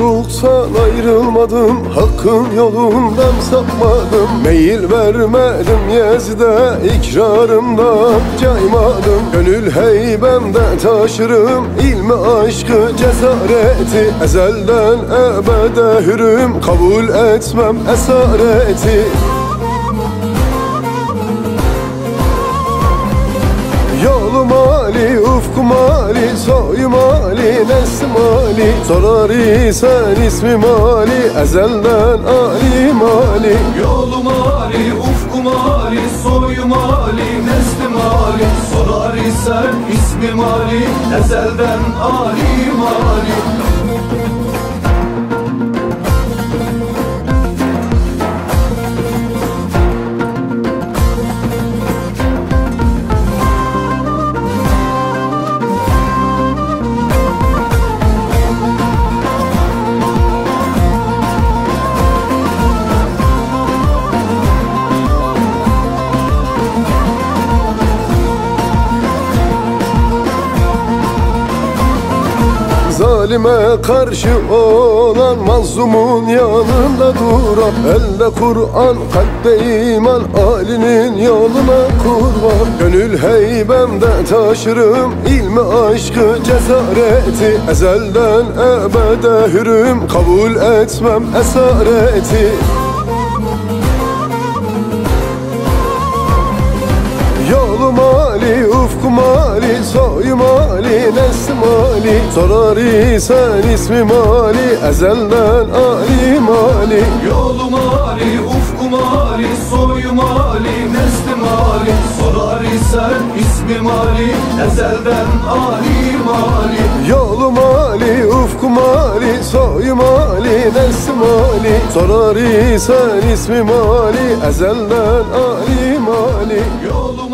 Yolculuktan ayrılmadım, hakkın yolundan sapmadım. Meyil vermedim Yezid'e, ikrarımdan caymadım. Gönül heybemde taşırım ilmi, aşkı, cesareti. Ezelden ebede hürüm, kabul etmem esareti. Yolum Ali, ufkum Ali, soyum Ali, neslim Ali. Sorar isen ismim Ali, ezelden alim Ali. Yolum Ali, ufkum Ali, soyum Ali, neslim Ali. Sorar isen ismim Ali, ezelden alim Ali. Zalime karşı olan mazlumun yanında duran. Elde Kur'an, kalpte iman, Ali'nin yoluna kurban. Gönül heybemde taşırım ilmi, aşkı, cesareti. Ezelden ebede hürüm, kabul etmem esareti. Yolum Ali, ufkum Ali, soyum Ali, neslim Ali. Sorar isen ismim Ali, ezelden alim Ali. Yolum Ali, ufkum Ali, soyum Ali, neslim Ali. Sorar isen ismim Ali, ezelden alim Ali. Yolum Ali, ufkum Ali, soyum Ali, neslim Ali. Sorar isen ismim Ali, ezelden alim Ali. Yolum